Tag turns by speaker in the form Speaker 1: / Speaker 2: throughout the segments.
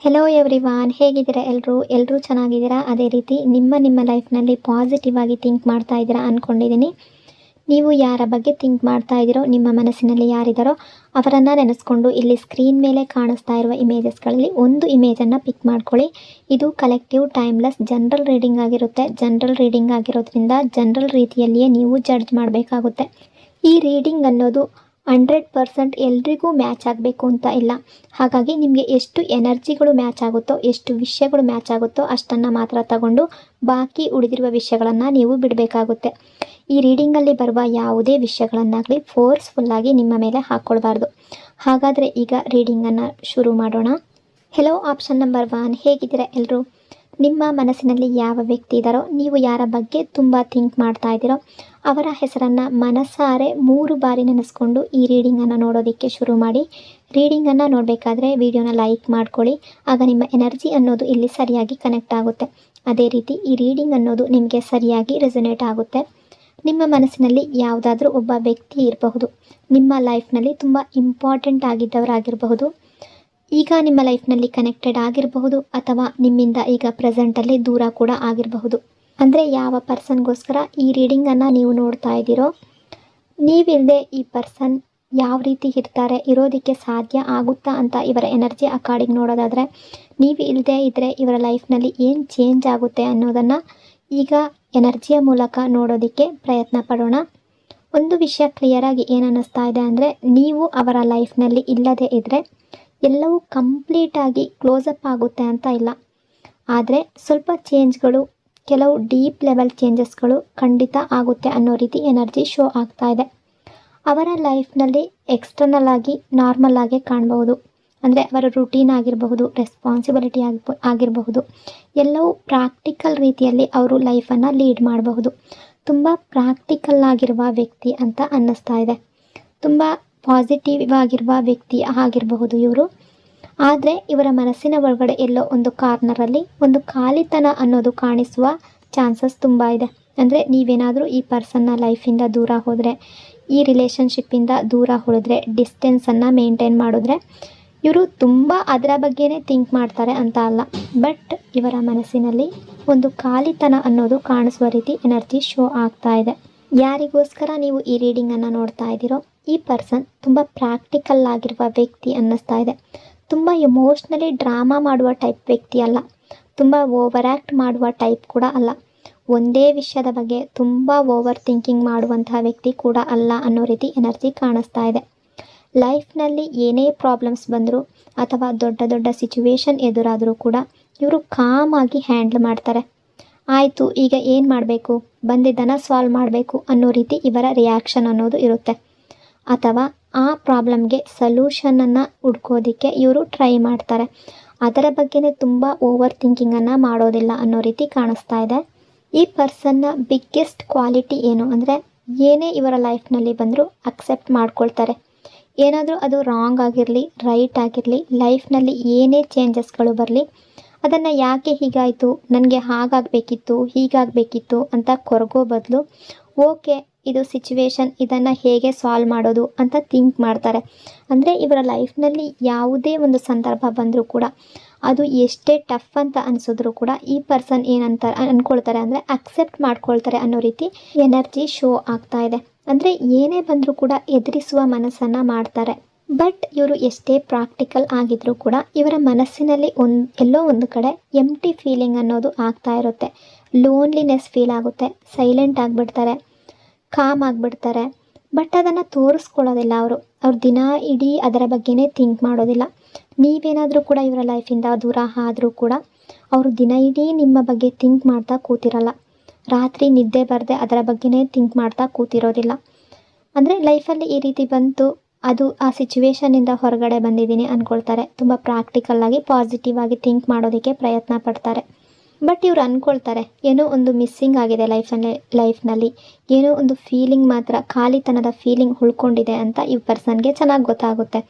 Speaker 1: Hello everyone, ಹೇಗಿದ್ದೀರಾ ಎಲ್ಲರೂ ಚೆನ್ನಾಗಿದ್ದೀರಾ? ಅದೇ ರೀತಿ ನಿಮ್ಮ ಲೈಫ್ನಲ್ಲಿ ಪಾಸಿಟಿವ್ ಆಗಿ ಥಿಂಕ್ ಮಾಡ್ತಾ ಇದ್ದೀರಾ ಅಂದ್ಕೊಂಡಿದ್ದೀನಿ. ನೀವು ಯಾರ ಬಗ್ಗೆ ಥಿಂಕ್ ಮಾಡ್ತಾ ಇದ್ದೀರೋ, ನಿಮ್ಮ ಮನಸ್ಸಿನಲ್ಲಿ ಯಾರಿದ್ದಾರೋ ಅವರನ್ನು ನೆನೆಸ್ಕೊಂಡು ಇಲ್ಲಿ ಸ್ಕ್ರೀನ್ ಮೇಲೆ ಕಾಣಿಸ್ತಾ ಇರುವ ಇಮೇಜಸ್ಗಳಲ್ಲಿ ಒಂದು ಇಮೇಜನ್ನು ಪಿಕ್ ಮಾಡ್ಕೊಳ್ಳಿ. ಇದು ಕಲೆಕ್ಟಿವ್ ಟೈಮ್ಲೆಸ್ ಜನರಲ್ ರೀಡಿಂಗ್ ಆಗಿರುತ್ತೆ. ಜನರಲ್ ರೀಡಿಂಗ್ ಆಗಿರೋದ್ರಿಂದ ಜನರಲ್ ರೀತಿಯಲ್ಲಿಯೇ ನೀವು ಜಡ್ಜ್ ಮಾಡಬೇಕಾಗುತ್ತೆ. ಈ ರೀಡಿಂಗ್ ಅನ್ನೋದು 100% ಎಲ್ರಿಗೂ ಮ್ಯಾಚ್ ಆಗಬೇಕು ಅಂತ ಇಲ್ಲ. ಹಾಗಾಗಿ ನಿಮಗೆ ಎಷ್ಟು ಎನರ್ಜಿಗಳು ಮ್ಯಾಚ್ ಆಗುತ್ತೋ, ಎಷ್ಟು ವಿಷಯಗಳು ಮ್ಯಾಚ್ ಆಗುತ್ತೋ ಅಷ್ಟನ್ನು ಮಾತ್ರ ತಗೊಂಡು ಬಾಕಿ ಉಳಿದಿರುವ ವಿಷಯಗಳನ್ನು ನೀವು ಬಿಡಬೇಕಾಗುತ್ತೆ. ಈ ರೀಡಿಂಗಲ್ಲಿ ಬರುವ ಯಾವುದೇ ವಿಷಯಗಳನ್ನಾಗಲಿ ಫೋರ್ಸ್ಫುಲ್ಲಾಗಿ ನಿಮ್ಮ ಮೇಲೆ ಹಾಕ್ಕೊಳ್ಬಾರ್ದು. ಹಾಗಾದರೆ ಈಗ ರೀಡಿಂಗನ್ನು ಶುರು ಮಾಡೋಣ. ಹೆಲೋ ಆಪ್ಷನ್ ನಂಬರ್ 1, ಹೇಗಿದ್ದೀರಾ ಎಲ್ಲರೂ? ನಿಮ್ಮ ಮನಸ್ಸಿನಲ್ಲಿ ಯಾವ ವ್ಯಕ್ತಿ ಇದ್ದಾರೋ, ನೀವು ಯಾರ ಬಗ್ಗೆ ತುಂಬ ಥಿಂಕ್ ಮಾಡ್ತಾ ಇದ್ದೀರೋ ಅವರ ಹೆಸರನ್ನು ಮನಸ್ಸಾರೆ 3 ಬಾರಿ ನೆನೆಸ್ಕೊಂಡು ಈ ರೀಡಿಂಗನ್ನು ನೋಡೋದಕ್ಕೆ ಶುರು ಮಾಡಿ. ರೀಡಿಂಗನ್ನು ನೋಡಬೇಕಾದ್ರೆ ವಿಡಿಯೋನ ಲೈಕ್ ಮಾಡ್ಕೊಳ್ಳಿ. ಆಗ ನಿಮ್ಮ ಎನರ್ಜಿ ಅನ್ನೋದು ಇಲ್ಲಿ ಸರಿಯಾಗಿ ಕನೆಕ್ಟ್ ಆಗುತ್ತೆ. ಅದೇ ರೀತಿ ಈ ರೀಡಿಂಗ್ ಅನ್ನೋದು ನಿಮಗೆ ಸರಿಯಾಗಿ ರೆಸೊನೇಟ್ ಆಗುತ್ತೆ. ನಿಮ್ಮ ಮನಸ್ಸಿನಲ್ಲಿ ಯಾವುದಾದ್ರೂ ಒಬ್ಬ ವ್ಯಕ್ತಿ ಇರಬಹುದು. ನಿಮ್ಮ ಲೈಫ್ನಲ್ಲಿ ತುಂಬ ಇಂಪಾರ್ಟೆಂಟ್ ಆಗಿದ್ದವರಾಗಿರಬಹುದು. ಈಗ ನಿಮ್ಮ ಲೈಫ್ನಲ್ಲಿ ಕನೆಕ್ಟೆಡ್ ಆಗಿರಬಹುದು, ಅಥವಾ ನಿಮ್ಮಿಂದ ಈಗ ಪ್ರೆಸೆಂಟಲ್ಲಿ ದೂರ ಕೂಡ ಆಗಿರಬಹುದು. ಅಂದರೆ ಯಾವ ಪರ್ಸನ್ಗೋಸ್ಕರ ಈ ರೀಡಿಂಗನ್ನು ನೀವು ನೋಡ್ತಾ ಇದ್ದೀರೋ, ನೀವಿಲ್ಲದೆ ಈ ಪರ್ಸನ್ ಯಾವ ರೀತಿ ಇರ್ತಾರೆ, ಇರೋದಕ್ಕೆ ಸಾಧ್ಯ ಆಗುತ್ತಾ ಅಂತ ಇವರ ಎನರ್ಜಿ ಅಕಾರ್ಡಿಂಗ್ ನೋಡೋದಾದರೆ, ನೀವು ಇಲ್ಲದೆ ಇದ್ದರೆ ಇವರ ಲೈಫ್ನಲ್ಲಿ ಏನು ಚೇಂಜ್ ಆಗುತ್ತೆ ಅನ್ನೋದನ್ನು ಈಗ ಎನರ್ಜಿಯ ಮೂಲಕ ನೋಡೋದಕ್ಕೆ ಪ್ರಯತ್ನ ಪಡೋಣ. ಒಂದು ವಿಷಯ ಕ್ಲಿಯರಾಗಿ ಏನು ಅನ್ನಿಸ್ತಾ ಇದೆ ಅಂದರೆ, ನೀವು ಅವರ ಲೈಫ್ನಲ್ಲಿ ಇಲ್ಲದೇ ಇದ್ದರೆ ಎಲ್ಲವೂ ಕಂಪ್ಲೀಟಾಗಿ ಕ್ಲೋಸಪ್ ಆಗುತ್ತೆ ಅಂತ ಇಲ್ಲ. ಆದರೆ ಸ್ವಲ್ಪ ಚೇಂಜ್ಗಳು, ಕೆಲವು ಡೀಪ್ ಲೆವೆಲ್ ಚೇಂಜಸ್ಗಳು ಖಂಡಿತ ಆಗುತ್ತೆ ಅನ್ನೋ ರೀತಿ ಎನರ್ಜಿ ಶೋ ಆಗ್ತಾ ಇದೆ. ಅವರ ಲೈಫ್ನಲ್ಲಿ ಎಕ್ಸ್ಟರ್ನಲ್ ಆಗಿ ನಾರ್ಮಲ್ ಆಗಿ ಕಾಣಬಹುದು. ಅಂದರೆ ಅವರ ರುಟೀನ್ ಆಗಿರಬಹುದು, ರೆಸ್ಪಾನ್ಸಿಬಿಲಿಟಿ ಆಗಿರಬಹುದು, ಎಲ್ಲವೂ ಪ್ರಾಕ್ಟಿಕಲ್ ರೀತಿಯಲ್ಲಿ ಅವರು ಲೈಫನ್ನು ಲೀಡ್ ಮಾಡಬಹುದು. ತುಂಬ ಪ್ರಾಕ್ಟಿಕಲ್ ಆಗಿರುವ ವ್ಯಕ್ತಿ ಅಂತ ಅನ್ನಿಸ್ತಾ ಇದೆ. ತುಂಬ ಪಾಸಿಟಿವ್ ಆಗಿರುವ ವ್ಯಕ್ತಿ ಆಗಿರಬಹುದು ಇವರು. ಆದರೆ ಇವರ ಮನಸ್ಸಿನ ಒಳಗಡೆ ಎಲ್ಲೋ ಒಂದು ಕಾರ್ನರಲ್ಲಿ ಒಂದು ಖಾಲಿತನ ಅನ್ನೋದು ಕಾಣಿಸುವ ಚಾನ್ಸಸ್ ತುಂಬ ಇದೆ. ಅಂದರೆ ನೀವೇನಾದರೂ ಈ ಪರ್ಸನ್ನ ಲೈಫಿಂದ ದೂರ ಹೋದರೆ, ಈ ರಿಲೇಷನ್ಶಿಪ್ಪಿಂದ ದೂರ ಹೋದರೆ, ಡಿಸ್ಟೆನ್ಸನ್ನು ಮೇಂಟೈನ್ ಮಾಡಿದ್ರೆ, ಇವರು ತುಂಬ ಅದರ ಬಗ್ಗೆನೇ ಥಿಂಕ್ ಮಾಡ್ತಾರೆ ಅಂತ ಅಲ್ಲ, ಬಟ್ ಇವರ ಮನಸ್ಸಿನಲ್ಲಿ ಒಂದು ಖಾಲಿತನ ಅನ್ನೋದು ಕಾಣಿಸುವ ರೀತಿ ಎನರ್ಜಿ ಶೋ ಆಗ್ತಾ ಇದೆ. ಯಾರಿಗೋಸ್ಕರ ನೀವು ಈ ರೀಡಿಂಗನ್ನು ನೋಡ್ತಾ ಇದ್ದೀರೋ, ಈ ಪರ್ಸನ್ ತುಂಬ ಪ್ರಾಕ್ಟಿಕಲ್ ಆಗಿರುವ ವ್ಯಕ್ತಿ ಅನ್ನಿಸ್ತಾ ಇದೆ. ತುಂಬ ಎಮೋಷ್ನಲಿ ಡ್ರಾಮಾ ಮಾಡುವ ಟೈಪ್ ವ್ಯಕ್ತಿ ಅಲ್ಲ, ತುಂಬ ಓವರ್ ಆ್ಯಕ್ಟ್ ಮಾಡುವ ಟೈಪ್ ಕೂಡ ಅಲ್ಲ, ಒಂದೇ ವಿಷಯದ ಬಗ್ಗೆ ತುಂಬ ಓವರ್ ಥಿಂಕಿಂಗ್ ಮಾಡುವಂತಹ ವ್ಯಕ್ತಿ ಕೂಡ ಅಲ್ಲ ಅನ್ನೋ ರೀತಿ ಎನರ್ಜಿ ಕಾಣಿಸ್ತಾ ಇದೆ. ಲೈಫ್ನಲ್ಲಿ ಏನೇ ಪ್ರಾಬ್ಲಮ್ಸ್ ಬಂದರೂ ಅಥವಾ ದೊಡ್ಡ ದೊಡ್ಡ ಸಿಚುವೇಶನ್ ಎದುರಾದರೂ ಕೂಡ ಇವರು ಕಾಮಾಗಿ ಹ್ಯಾಂಡ್ಲ್ ಮಾಡ್ತಾರೆ. ಆಯಿತು, ಈಗ ಏನು ಮಾಡಬೇಕು, ಬಂದಿದ್ದನ್ನು ಸಾಲ್ವ್ ಮಾಡಬೇಕು ಅನ್ನೋ ರೀತಿ ಇವರ ರಿಯಾಕ್ಷನ್ ಅನ್ನೋದು ಇರುತ್ತೆ. ಅಥವಾ ಆ ಪ್ರಾಬ್ಲಮ್ಗೆ ಸೊಲ್ಯೂಷನನ್ನು ಹುಡ್ಕೋದಕ್ಕೆ ಇವರು ಟ್ರೈ ಮಾಡ್ತಾರೆ. ಅದರ ಬಗ್ಗೆನೇ ತುಂಬ ಓವರ್ ಥಿಂಕಿಂಗನ್ನು ಮಾಡೋದಿಲ್ಲ ಅನ್ನೋ ರೀತಿ ಕಾಣಿಸ್ತಾ ಇದೆ. ಈ ಪರ್ಸನ್ನ ಬಿಗ್ಗೆಸ್ಟ್ ಕ್ವಾಲಿಟಿ ಏನು ಅಂದರೆ, ಏನೇ ಇವರ ಲೈಫ್ನಲ್ಲಿ ಬಂದರೂ ಅಕ್ಸೆಪ್ಟ್ ಮಾಡ್ಕೊಳ್ತಾರೆ. ಏನಾದರೂ ಅದು ರಾಂಗ್ ಆಗಿರಲಿ, ರೈಟ್ ಆಗಿರಲಿ, ಲೈಫ್ನಲ್ಲಿ ಏನೇ ಚೇಂಜಸ್ಗಳು ಬರಲಿ, ಅದನ್ನು ಯಾಕೆ ಹೀಗಾಯಿತು, ನನಗೆ ಹಾಗಾಗಬೇಕಿತ್ತು, ಹೀಗಾಗಬೇಕಿತ್ತು ಅಂತ ಕೊರಗೋ ಬದಲು, ಓಕೆ ಇದು ಸಿಚುವೇಶನ್, ಇದನ್ನು ಹೇಗೆ ಸಾಲ್ವ್ ಮಾಡೋದು ಅಂತ ಥಿಂಕ್ ಮಾಡ್ತಾರೆ. ಅಂದರೆ ಇವರ ಲೈಫ್ನಲ್ಲಿ ಯಾವುದೇ ಒಂದು ಸಂದರ್ಭ ಬಂದರೂ ಕೂಡ, ಅದು ಎಷ್ಟೇ ಟಫ್ ಅಂತ ಅನಿಸಿದ್ರು ಕೂಡ ಈ ಪರ್ಸನ್ ಏನಂತ ಅಂದ್ಕೊಳ್ತಾರೆ ಅಂದರೆ ಅಕ್ಸೆಪ್ಟ್ ಮಾಡ್ಕೊಳ್ತಾರೆ ಅನ್ನೋ ರೀತಿ ಎನರ್ಜಿ ಶೋ ಆಗ್ತಾ ಇದೆ. ಅಂದರೆ ಏನೇ ಬಂದರೂ ಕೂಡ ಎದುರಿಸುವ ಮನಸ್ಸನ್ನು ಮಾಡ್ತಾರೆ. ಬಟ್ ಇವರು ಎಷ್ಟೇ ಪ್ರಾಕ್ಟಿಕಲ್ ಆಗಿದ್ರೂ ಕೂಡ ಇವರ ಮನಸ್ಸಿನಲ್ಲಿ ಎಲ್ಲೋ ಒಂದು ಕಡೆ ಎಂಟಿ ಫೀಲಿಂಗ್ ಅನ್ನೋದು ಆಗ್ತಾ ಇರುತ್ತೆ. ಲೋನ್ಲಿನೆಸ್ ಫೀಲ್ ಆಗುತ್ತೆ, ಸೈಲೆಂಟ್ ಆಗಿಬಿಡ್ತಾರೆ, ಕಾಮ್ ಆಗಿಬಿಡ್ತಾರೆ. ಬಟ್ ಅದನ್ನು ತೋರಿಸ್ಕೊಳ್ಳೋದಿಲ್ಲ ಅವ್ರು ದಿನ ಇಡೀ ಅದರ ಬಗ್ಗೆನೇ ಥಿಂಕ್ ಮಾಡೋದಿಲ್ಲ. ನೀವೇನಾದರೂ ಕೂಡ ಇವರ ಲೈಫಿಂದ ದೂರ ಆದರೂ ಕೂಡ ಅವರು ದಿನ ಇಡೀ ನಿಮ್ಮ ಬಗ್ಗೆ ಥಿಂಕ್ ಮಾಡ್ತಾ ಕೂತಿರಲ್ಲ. ರಾತ್ರಿ ನಿದ್ದೆ ಬರದೆ ಅದರ ಬಗ್ಗೆನೇ ಥಿಂಕ್ ಮಾಡ್ತಾ ಕೂತಿರೋದಿಲ್ಲ. ಅಂದರೆ ಲೈಫಲ್ಲಿ ಈ ರೀತಿ ಬಂತು, ಅದು ಆ ಸಿಚುವೇಶನಿಂದ ಹೊರಗಡೆ ಬಂದಿದ್ದೀನಿ ಅಂದ್ಕೊಳ್ತಾರೆ. ತುಂಬ ಪ್ರಾಕ್ಟಿಕಲ್ಲಾಗಿ ಪಾಸಿಟಿವ್ ಆಗಿ ಥಿಂಕ್ ಮಾಡೋದಕ್ಕೆ ಪ್ರಯತ್ನ ಪಡ್ತಾರೆ. ಬಟ್ ಇವ್ರು ಅಂದ್ಕೊಳ್ತಾರೆ ಏನೋ ಒಂದು ಮಿಸ್ಸಿಂಗ್ ಆಗಿದೆ ಲೈಫ್ನಲ್ಲಿ, ಏನೋ ಒಂದು ಫೀಲಿಂಗ್ ಮಾತ್ರ, ಖಾಲಿತನದ ಫೀಲಿಂಗ್ ಉಳ್ಕೊಂಡಿದೆ ಅಂತ ಈ ಪರ್ಸನ್ಗೆ ಚೆನ್ನಾಗಿ ಗೊತ್ತಾಗುತ್ತೆ.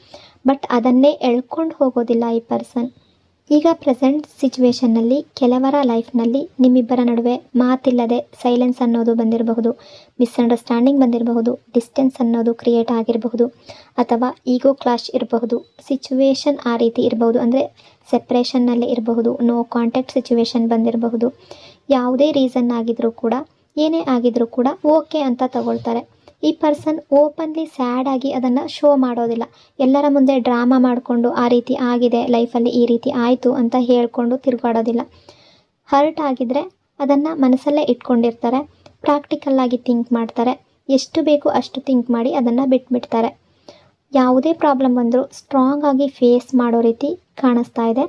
Speaker 1: ಬಟ್ ಅದನ್ನೇ ಎಳ್ಕೊಂಡು ಹೋಗೋದಿಲ್ಲ ಈ ಪರ್ಸನ್. ಈಗ ಪ್ರೆಸೆಂಟ್ ಸಿಚುವೇಶನ್ನಲ್ಲಿ ಕೆಲವರ ಲೈಫ್ನಲ್ಲಿ ನಿಮ್ಮಿಬ್ಬರ ನಡುವೆ ಮಾತಿಲ್ಲದೆ ಸೈಲೆನ್ಸ್ ಅನ್ನೋದು ಬಂದಿರಬಹುದು, ಮಿಸ್ಅಂಡರ್ಸ್ಟ್ಯಾಂಡಿಂಗ್ ಬಂದಿರಬಹುದು, ಡಿಸ್ಟೆನ್ಸ್ ಅನ್ನೋದು ಕ್ರಿಯೇಟ್ ಆಗಿರಬಹುದು, ಅಥವಾ ಈಗೋ ಕ್ಲಾಶ್ ಇರಬಹುದು. ಸಿಚುವೇಶನ್ ಆ ರೀತಿ ಇರಬಹುದು, ಅಂದರೆ ಸೆಪ್ರೇಷನ್ನಲ್ಲಿ ಇರಬಹುದು, ನೋ ಕಾಂಟ್ಯಾಕ್ಟ್ ಸಿಚುವೇಶನ್ ಬಂದಿರಬಹುದು. ಯಾವುದೇ ರೀಸನ್ ಆಗಿದ್ರೂ ಕೂಡ, ಏನೇ ಆಗಿದ್ರೂ ಕೂಡ ಓಕೆ ಅಂತ ತಗೊಳ್ತಾರೆ. ಈ ಪರ್ಸನ್ ಓಪನ್ಲಿ ಸ್ಯಾಡ್ ಆಗಿ ಅದನ್ನು ಶೋ ಮಾಡೋದಿಲ್ಲ. ಎಲ್ಲರ ಮುಂದೆ ಡ್ರಾಮಾ ಮಾಡಿಕೊಂಡು ಆ ರೀತಿ ಆಗಿದೆ ಲೈಫಲ್ಲಿ, ಈ ರೀತಿ ಆಯಿತು ಅಂತ ಹೇಳ್ಕೊಂಡು ತಿರುಗಾಡೋದಿಲ್ಲ. ಹರ್ಟ್ ಆಗಿದ್ರೆ ಅದನ್ನು ಮನಸ್ಸಲ್ಲೇ ಇಟ್ಕೊಂಡಿರ್ತಾರೆ. ಪ್ರಾಕ್ಟಿಕಲ್ಲಾಗಿ ಥಿಂಕ್ ಮಾಡ್ತಾರೆ. ಎಷ್ಟು ಬೇಕು ಅಷ್ಟು ಥಿಂಕ್ ಮಾಡಿ ಅದನ್ನು ಬಿಟ್ಬಿಡ್ತಾರೆ. ಯಾವುದೇ ಪ್ರಾಬ್ಲಮ್ ಬಂದರೂ ಸ್ಟ್ರಾಂಗ್ ಆಗಿ ಫೇಸ್ ಮಾಡೋ ರೀತಿ ಕಾಣಿಸ್ತಾ ಇದೆ.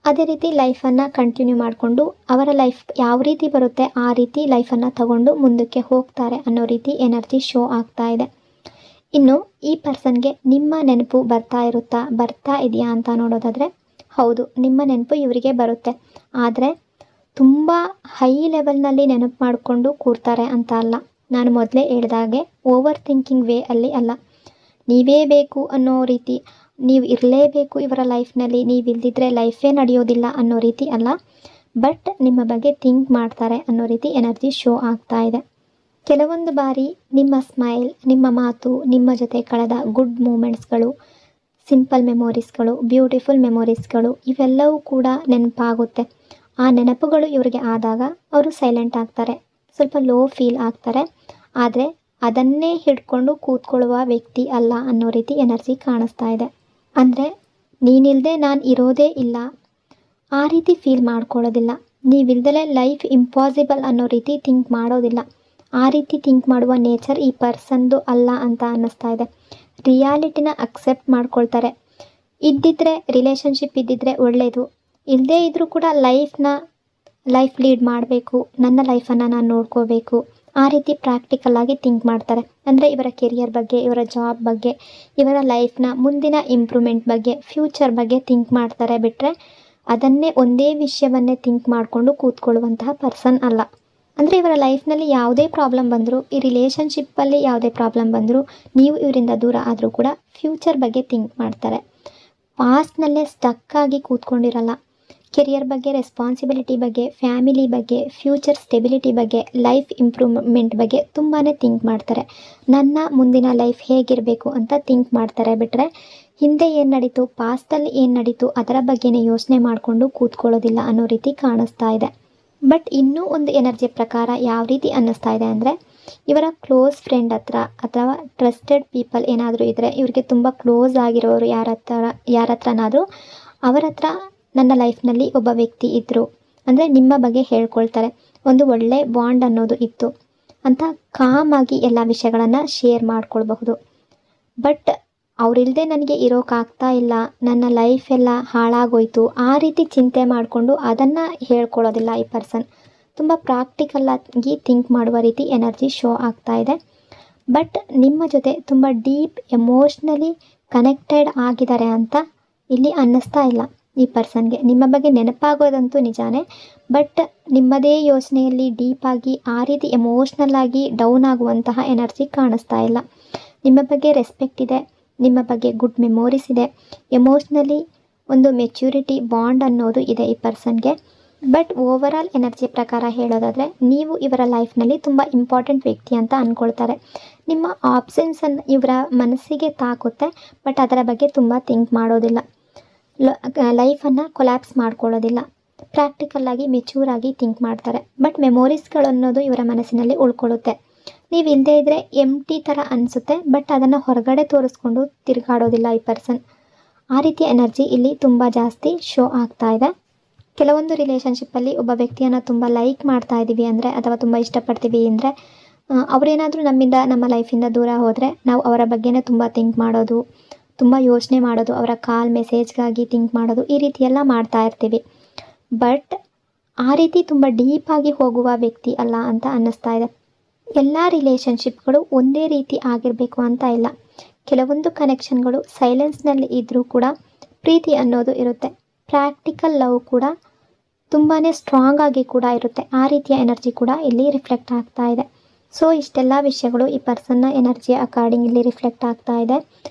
Speaker 1: ಅದೇ ರೀತಿ ಲೈಫನ್ನು ಕಂಟಿನ್ಯೂ ಮಾಡಿಕೊಂಡು ಅವರ ಲೈಫ್ ಯಾವ ರೀತಿ ಬರುತ್ತೆ ಆ ರೀತಿ ಲೈಫನ್ನು ತಗೊಂಡು ಮುಂದಕ್ಕೆ ಹೋಗ್ತಾರೆ ಅನ್ನೋ ರೀತಿ ಎನರ್ಜಿ ಶೋ ಆಗ್ತಾ ಇದೆ. ಇನ್ನು ಈ ಪರ್ಸನ್ಗೆ ನಿಮ್ಮ ನೆನಪು ಬರ್ತಾ ಇದೆಯಾ ಅಂತ ನೋಡೋದಾದರೆ, ಹೌದು, ನಿಮ್ಮ ನೆನಪು ಇವರಿಗೆ ಬರುತ್ತೆ. ಆದರೆ ತುಂಬ ಹೈ ಲೆವೆಲ್ನಲ್ಲಿ ನೆನಪು ಮಾಡಿಕೊಂಡು ಕೂರ್ತಾರೆ ಅಂತ ಅಲ್ಲ. ನಾನು ಮೊದಲೇ ಹೇಳಿದಾಗೆ ಓವರ್ ಥಿಂಕಿಂಗ್ ವೇ ಅಲ್ಲಿ ಅಲ್ಲ. ನೀವೇ ಬೇಕು ಅನ್ನೋ ರೀತಿ, ನೀವು ಇರಲೇಬೇಕು ಇವರ ಲೈಫ್ನಲ್ಲಿ, ನೀವು ಇಲ್ದಿದ್ರೆ ಲೈಫೇ ನಡೆಯೋದಿಲ್ಲ ಅನ್ನೋ ರೀತಿ ಅಲ್ಲ. ಬಟ್ ನಿಮ್ಮ ಬಗ್ಗೆ ಥಿಂಕ್ ಮಾಡ್ತಾರೆ ಅನ್ನೋ ರೀತಿ ಎನರ್ಜಿ ಶೋ ಆಗ್ತಾ ಇದೆ. ಕೆಲವೊಂದು ಬಾರಿ ನಿಮ್ಮ ಸ್ಮೈಲ್, ನಿಮ್ಮ ಮಾತು, ನಿಮ್ಮ ಜೊತೆ ಕಳೆದ ಗುಡ್ ಮೂಮೆಂಟ್ಸ್ಗಳು, ಸಿಂಪಲ್ ಮೆಮೊರೀಸ್ಗಳು, ಬ್ಯೂಟಿಫುಲ್ ಮೆಮೊರೀಸ್ಗಳು ಇವೆಲ್ಲವೂ ಕೂಡ ನೆನಪಾಗುತ್ತೆ. ಆ ನೆನಪುಗಳು ಇವರಿಗೆ ಆದಾಗ ಅವರು ಸೈಲೆಂಟ್ ಆಗ್ತಾರೆ, ಸ್ವಲ್ಪ ಲೋ ಫೀಲ್ ಆಗ್ತಾರೆ. ಆದರೆ ಅದನ್ನೇ ಹಿಡ್ಕೊಂಡು ಕೂತ್ಕೊಳ್ಳುವ ವ್ಯಕ್ತಿ ಅಲ್ಲ ಅನ್ನೋ ರೀತಿ ಎನರ್ಜಿ ಕಾಣಿಸ್ತಾ ಇದೆ. ಅಂದರೆ ನೀನಿಲ್ಲದೆ ನಾನು ಇರೋದೇ ಇಲ್ಲ ಆ ರೀತಿ ಫೀಲ್ ಮಾಡ್ಕೊಳ್ಳೋದಿಲ್ಲ. ನೀವಿಲ್ದಲೇ ಲೈಫ್ ಇಂಪಾಸಿಬಲ್ ಅನ್ನೋ ರೀತಿ ಥಿಂಕ್ ಮಾಡೋದಿಲ್ಲ. ಆ ರೀತಿ ಥಿಂಕ್ ಮಾಡುವ ನೇಚರ್ ಈ ಪರ್ಸನ್ದು ಅಲ್ಲ ಅಂತ ಅನ್ನಿಸ್ತಾ ಇದೆ. ರಿಯಾಲಿಟಿನ ಅಕ್ಸೆಪ್ಟ್ ಮಾಡ್ಕೊಳ್ತಾರೆ. ಇದ್ದಿದ್ರೆ ರಿಲೇಷನ್ಶಿಪ್ ಇದ್ದಿದ್ರೆ ಒಳ್ಳೆಯದು, ಇಲ್ಲದೇ ಇದ್ದರೂ ಕೂಡ ಲೈಫ್ ಲೀಡ್ ಮಾಡಬೇಕು, ನನ್ನ ಲೈಫನ್ನು ನಾನು ನೋಡ್ಕೋಬೇಕು, ಆ ರೀತಿ ಪ್ರಾಕ್ಟಿಕಲ್ಲಾಗಿ ಥಿಂಕ್ ಮಾಡ್ತಾರೆ. ಅಂದರೆ ಇವರ ಕೆರಿಯರ್ ಬಗ್ಗೆ, ಇವರ ಜಾಬ್ ಬಗ್ಗೆ, ಇವರ ಲೈಫ್ನ ಮುಂದಿನ ಇಂಪ್ರೂವ್ಮೆಂಟ್ ಬಗ್ಗೆ, ಫ್ಯೂಚರ್ ಬಗ್ಗೆ ಥಿಂಕ್ ಮಾಡ್ತಾರೆ. ಬಿಟ್ಟರೆ ಅದನ್ನೇ ಒಂದೇ ವಿಷಯವನ್ನೇ ಥಿಂಕ್ ಮಾಡಿಕೊಂಡು ಕೂತ್ಕೊಳ್ಳುವಂತಹ ಪರ್ಸನ್ ಅಲ್ಲ. ಅಂದರೆ ಇವರ ಲೈಫ್ನಲ್ಲಿ ಯಾವುದೇ ಪ್ರಾಬ್ಲಮ್ ಬಂದರೂ, ಈ ರಿಲೇಷನ್ಶಿಪ್ಪಲ್ಲಿ ಯಾವುದೇ ಪ್ರಾಬ್ಲಮ್ ಬಂದರೂ, ನೀವು ಇವರಿಂದ ದೂರ ಆದರೂ ಕೂಡ ಫ್ಯೂಚರ್ ಬಗ್ಗೆ ಥಿಂಕ್ ಮಾಡ್ತಾರೆ. ಪಾಸ್ಟ್ನಲ್ಲೇ ಸ್ಟಕ್ ಆಗಿ ಕೂತ್ಕೊಂಡಿರಲ್ಲ. ಕೆರಿಯರ್ ಬಗ್ಗೆ, ರೆಸ್ಪಾನ್ಸಿಬಿಲಿಟಿ ಬಗ್ಗೆ, ಫ್ಯಾಮಿಲಿ ಬಗ್ಗೆ, ಫ್ಯೂಚರ್ ಸ್ಟೆಬಿಲಿಟಿ ಬಗ್ಗೆ, ಲೈಫ್ ಇಂಪ್ರೂವ್ಮೆಂಟ್ ಬಗ್ಗೆ ತುಂಬಾ ಥಿಂಕ್ ಮಾಡ್ತಾರೆ. ನನ್ನ ಮುಂದಿನ ಲೈಫ್ ಹೇಗಿರಬೇಕು ಅಂತ ಥಿಂಕ್ ಮಾಡ್ತಾರೆ. ಬಿಟ್ಟರೆ ಹಿಂದೆ ಏನು ನಡೀತು, ಪಾಸ್ಟಲ್ಲಿ ಏನು ನಡೀತು ಅದರ ಬಗ್ಗೆನೇ ಯೋಚನೆ ಮಾಡಿಕೊಂಡು ಕೂತ್ಕೊಳ್ಳೋದಿಲ್ಲ ಅನ್ನೋ ರೀತಿ ಕಾಣಿಸ್ತಾ ಇದೆ. ಬಟ್ ಇನ್ನೂ ಒಂದು ಎನರ್ಜಿ ಪ್ರಕಾರ ಯಾವ ರೀತಿ ಅನ್ನಿಸ್ತಾ ಇದೆ ಅಂದರೆ, ಇವರ ಕ್ಲೋಸ್ ಫ್ರೆಂಡ್ ಹತ್ರ ಅಥವಾ ಟ್ರಸ್ಟೆಡ್ ಪೀಪಲ್ ಏನಾದರೂ ಇದ್ದರೆ, ಇವರಿಗೆ ತುಂಬ ಕ್ಲೋಸ್ ಆಗಿರೋರು ಯಾರ ಹತ್ರನಾದರೂ ಅವರ ಹತ್ರ ನನ್ನ ಲೈಫ್ನಲ್ಲಿ ಒಬ್ಬ ವ್ಯಕ್ತಿ ಇದ್ದರು ಅಂದರೆ ನಿಮ್ಮ ಬಗ್ಗೆ ಹೇಳ್ಕೊಳ್ತಾರೆ, ಒಂದು ಒಳ್ಳೆ ಬಾಂಡ್ ಅನ್ನೋದು ಇತ್ತು ಅಂತ ಕಾಮಾಗಿ ಎಲ್ಲ ವಿಷಯಗಳನ್ನು ಶೇರ್ ಮಾಡ್ಕೊಳ್ಬಹುದು. ಬಟ್ ಅವರಿಲ್ಲದೆ ನನಗೆ ಇರೋಕ್ಕಾಗ್ತಾ ಇಲ್ಲ, ನನ್ನ ಲೈಫ್ ಎಲ್ಲ ಹಾಳಾಗೋಯ್ತು ಆ ರೀತಿ ಚಿಂತೆ ಮಾಡಿಕೊಂಡು ಅದನ್ನು ಹೇಳ್ಕೊಳ್ಳೋದಿಲ್ಲ ಈ ಪರ್ಸನ್. ತುಂಬ ಪ್ರಾಕ್ಟಿಕಲ್ಲಾಗಿ ಥಿಂಕ್ ಮಾಡುವ ರೀತಿ ಎನರ್ಜಿ ಶೋ ಆಗ್ತಾ ಇದೆ. ಬಟ್ ನಿಮ್ಮ ಜೊತೆ ತುಂಬ ಡೀಪ್ ಎಮೋಷ್ನಲಿ ಕನೆಕ್ಟೆಡ್ ಆಗಿದ್ದಾರೆ ಅಂತ ಇಲ್ಲಿ ಅನ್ನಿಸ್ತಾ ಇಲ್ಲ. ಈ ಪರ್ಸನ್ಗೆ ನಿಮ್ಮ ಬಗ್ಗೆ ನೆನಪಾಗೋದಂತೂ ನಿಜಾನೇ, ಬಟ್ ನಿಮ್ಮದೇ ಯೋಚನೆಯಲ್ಲಿ ಡೀಪಾಗಿ ಆ ರೀತಿ ಎಮೋಷ್ನಲ್ ಆಗಿ ಡೌನ್ ಆಗುವಂತಹ ಎನರ್ಜಿ ಕಾಣಿಸ್ತಾ ಇಲ್ಲ. ನಿಮ್ಮ ಬಗ್ಗೆ ರೆಸ್ಪೆಕ್ಟ್ ಇದೆ, ನಿಮ್ಮ ಬಗ್ಗೆ ಗುಡ್ ಮೆಮೊರೀಸ್ ಇದೆ, ಎಮೋಷ್ನಲಿ ಒಂದು ಮೆಚ್ಯೂರಿಟಿ ಬಾಂಡ್ ಅನ್ನೋದು ಇದೆ ಈ ಪರ್ಸನ್ಗೆ. ಬಟ್ ಓವರಾಲ್ ಎನರ್ಜಿ ಪ್ರಕಾರ ಹೇಳೋದಾದರೆ, ನೀವು ಇವರ ಲೈಫ್ನಲ್ಲಿ ತುಂಬ ಇಂಪಾರ್ಟೆಂಟ್ ವ್ಯಕ್ತಿ ಅಂತ ಅಂದ್ಕೊಳ್ತಾರೆ. ನಿಮ್ಮ ಆಬ್ಸೆನ್ಸನ್ನು ಇವರ ಮನಸ್ಸಿಗೆ ತಾಕುತ್ತೆ, ಬಟ್ ಅದರ ಬಗ್ಗೆ ತುಂಬ ಥಿಂಕ್ ಮಾಡೋದಿಲ್ಲ. ಲೈಫನ್ನು ಕೊಲ್ಯಾಪ್ಸ್ ಮಾಡ್ಕೊಳ್ಳೋದಿಲ್ಲ. ಪ್ರಾಕ್ಟಿಕಲ್ಲಾಗಿ ಮೆಚ್ಯೂರಾಗಿ ಥಿಂಕ್ ಮಾಡ್ತಾರೆ. ಬಟ್ ಮೆಮೊರೀಸ್ಗಳು ಅನ್ನೋದು ಇವರ ಮನಸ್ಸಿನಲ್ಲಿ ಉಳ್ಕೊಳ್ಳುತ್ತೆ. ನೀವು ಇಲ್ಲದೇ ಇದ್ದರೆ ಎಂಟಿ ಥರ ಅನಿಸುತ್ತೆ, ಬಟ್ ಅದನ್ನು ಹೊರಗಡೆ ತೋರಿಸ್ಕೊಂಡು ತಿರುಗಾಡೋದಿಲ್ಲ ಈ ಪರ್ಸನ್. ಆ ರೀತಿಯ ಎನರ್ಜಿ ಇಲ್ಲಿ ತುಂಬ ಜಾಸ್ತಿ ಶೋ ಆಗ್ತಾ ಇದೆ. ಕೆಲವೊಂದು ರಿಲೇಷನ್ಶಿಪ್ಪಲ್ಲಿ ಒಬ್ಬ ವ್ಯಕ್ತಿಯನ್ನು ತುಂಬ ಲೈಕ್ ಮಾಡ್ತಾ ಇದ್ದೀವಿ ಅಂದರೆ, ಅಥವಾ ತುಂಬ ಇಷ್ಟಪಡ್ತೀವಿ ಅಂದರೆ, ಅವರೇನಾದರೂ ನಮ್ಮಿಂದ, ನಮ್ಮ ಲೈಫಿಂದ ದೂರ ಹೋದರೆ ನಾವು ಅವರ ಬಗ್ಗೆನೇ ತುಂಬ ಥಿಂಕ್ ಮಾಡೋದು, ತುಂಬ ಯೋಚನೆ ಮಾಡೋದು, ಅವರ ಕಾಲ್ ಮೆಸೇಜ್ಗಾಗಿ ಥಿಂಕ್ ಮಾಡೋದು, ಈ ರೀತಿ ಎಲ್ಲ ಮಾಡ್ತಾ ಇರ್ತೀವಿ. ಬಟ್ ಆ ರೀತಿ ತುಂಬ ಡೀಪಾಗಿ ಹೋಗುವ ವ್ಯಕ್ತಿ ಅಲ್ಲ ಅಂತ ಅನ್ನಿಸ್ತಾ ಇದೆ. ಎಲ್ಲ ರಿಲೇಷನ್ಶಿಪ್ಗಳು ಒಂದೇ ರೀತಿ ಆಗಿರಬೇಕು ಅಂತ ಇಲ್ಲ. ಕೆಲವೊಂದು ಕನೆಕ್ಷನ್ಗಳು ಸೈಲೆನ್ಸ್ನಲ್ಲಿ ಇದ್ದರೂ ಕೂಡ ಪ್ರೀತಿ ಅನ್ನೋದು ಇರುತ್ತೆ. ಪ್ರಾಕ್ಟಿಕಲ್ ಲವ್ ಕೂಡ ತುಂಬಾ ಸ್ಟ್ರಾಂಗ್ ಆಗಿ ಕೂಡ ಇರುತ್ತೆ. ಆ ರೀತಿಯ ಎನರ್ಜಿ ಕೂಡ ಇಲ್ಲಿ ರಿಫ್ಲೆಕ್ಟ್ ಆಗ್ತಾ ಇದೆ. ಸೊ ಇಷ್ಟೆಲ್ಲ ವಿಷಯಗಳು ಈ ಪರ್ಸನ್ನ ಎನರ್ಜಿಯ ಅಕಾರ್ಡಿಂಗ್ ಇಲ್ಲಿ ರಿಫ್ಲೆಕ್ಟ್ ಆಗ್ತಾ ಇದೆ.